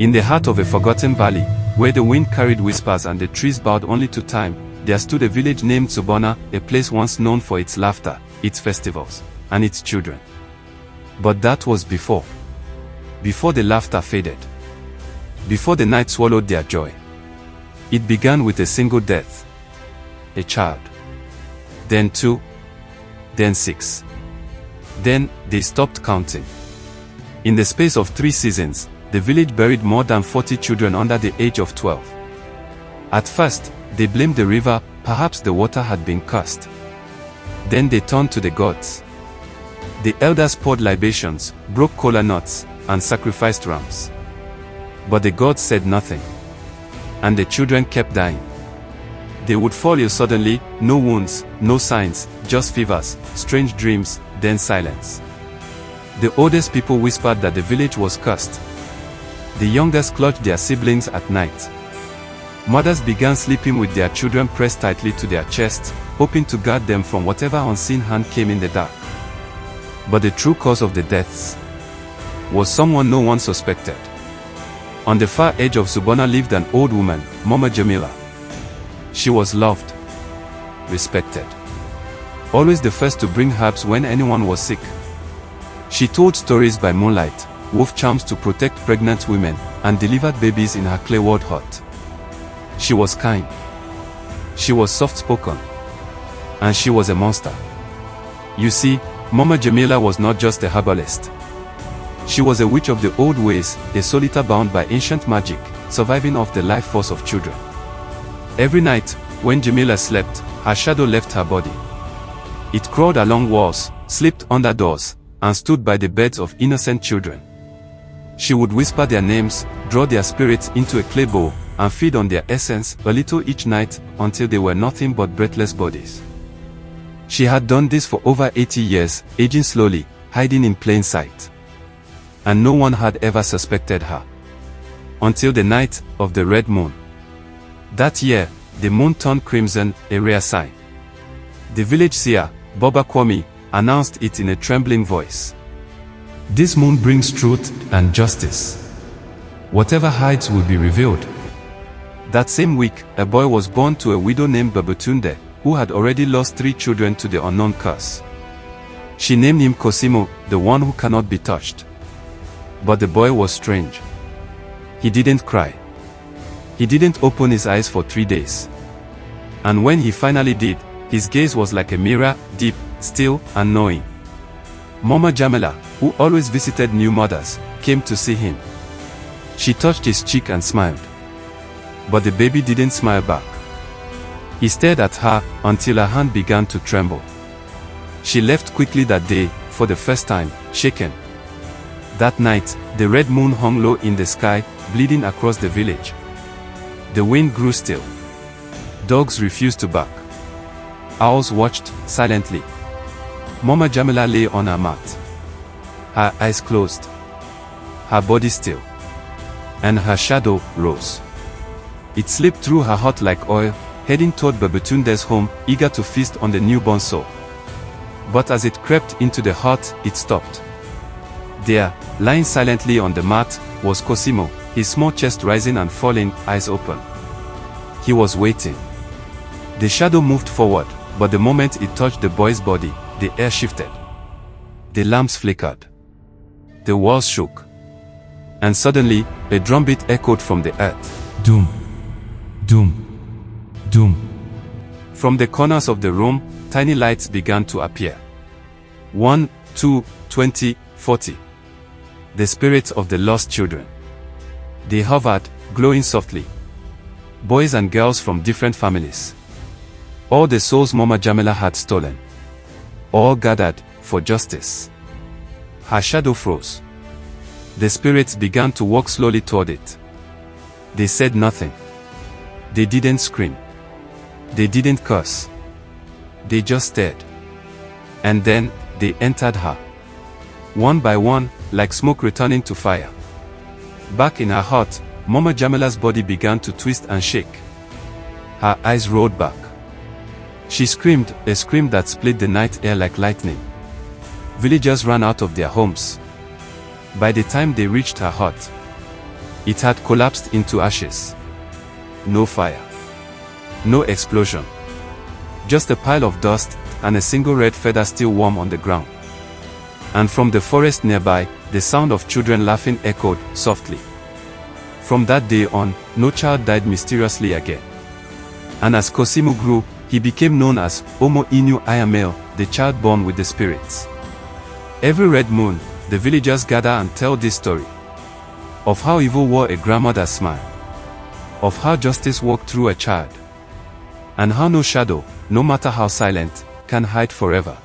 In the heart of a forgotten valley, where the wind carried whispers and the trees bowed only to time, there stood a village named Zubona, a place once known for its laughter, its festivals, and its children. But that was before. Before the laughter faded. Before the night swallowed their joy. It began with a single death. A child. Then 2. Then 6. Then, they stopped counting. In the space of 3 seasons, the village buried more than 40 children under the age of 12. At first, they blamed the river, perhaps the water had been cursed. Then they turned to the gods. The elders poured libations, broke kola nuts, and sacrificed rams. But the gods said nothing. And the children kept dying. They would fall ill suddenly, no wounds, no signs, just fevers, strange dreams, then silence. The oldest people whispered that the village was cursed. The youngest clutched their siblings at night. Mothers began sleeping with their children pressed tightly to their chests, hoping to guard them from whatever unseen hand came in the dark. But the true cause of the deaths was someone no one suspected. On the far edge of Zubona lived an old woman, Mama Jamila. She was loved, respected, always the first to bring herbs when anyone was sick. She told stories by moonlight, wove charms to protect pregnant women, and delivered babies in her clay-walled hut. She was kind. She was soft-spoken. And she was a monster. You see, Mama Jamila was not just a herbalist. She was a witch of the old ways, a solitaire bound by ancient magic, surviving off the life force of children. Every night, when Jamila slept, her shadow left her body. It crawled along walls, slipped under doors, and stood by the beds of innocent children. She would whisper their names, draw their spirits into a clay bowl, and feed on their essence a little each night until they were nothing but breathless bodies. She had done this for over 80 years, aging slowly, hiding in plain sight. And no one had ever suspected her. Until the night of the red moon. That year, the moon turned crimson, a rare sign. The village seer, Boba Kwame, announced it in a trembling voice. This moon brings truth and justice. Whatever hides will be revealed. That same week, a boy was born to a widow named Babatunde, who had already lost 3 children to the unknown curse. She named him Cosimo, the one who cannot be touched. But the boy was strange. He didn't cry. He didn't open his eyes for 3 days. And when he finally did, his gaze was like a mirror, deep, still, and knowing. Mama Jamila, who always visited new mothers, came to see him. She touched his cheek and smiled. But the baby didn't smile back. He stared at her until her hand began to tremble. She left quickly that day, for the first time, shaken. That night, the red moon hung low in the sky, bleeding across the village. The wind grew still. Dogs refused to bark. Owls watched, silently. Mama Jamila lay on her mat. Her eyes closed. Her body still. And her shadow rose. It slipped through her heart like oil, heading toward Babatunde's home, eager to feast on the newborn soul. But as it crept into the heart, it stopped. There, lying silently on the mat, was Cosimo, his small chest rising and falling, eyes open. He was waiting. The shadow moved forward, but the moment it touched the boy's body, the air shifted. The lamps flickered. The walls shook. And suddenly, a drumbeat echoed from the earth. Doom. Doom. Doom. From the corners of the room, tiny lights began to appear. 1, 2, 20, 40. The spirits of the lost children. They hovered, glowing softly. Boys and girls from different families. All the souls Mama Jamila had stolen. All gathered, for justice. Her shadow froze. The spirits began to walk slowly toward it. They said nothing. They didn't scream. They didn't curse. They just stared. And then, they entered her. One by one, like smoke returning to fire. Back in her heart, Mama Jamila's body began to twist and shake. Her eyes rolled back. She screamed, a scream that split the night air like lightning. Villagers ran out of their homes. By the time they reached her hut, It had collapsed into ashes. No fire. No explosion. Just a pile of dust, and a single red feather still warm on the ground. And from the forest nearby, the sound of children laughing echoed softly. From that day on, no child died mysteriously again. And as Cosimo grew, he became known as Homo Inu Ayamel, the child born with the spirits. Every red moon, the villagers gather and tell this story. Of how evil wore a grandmother's smile. Of how justice walked through a child. And how no shadow, no matter how silent, can hide forever.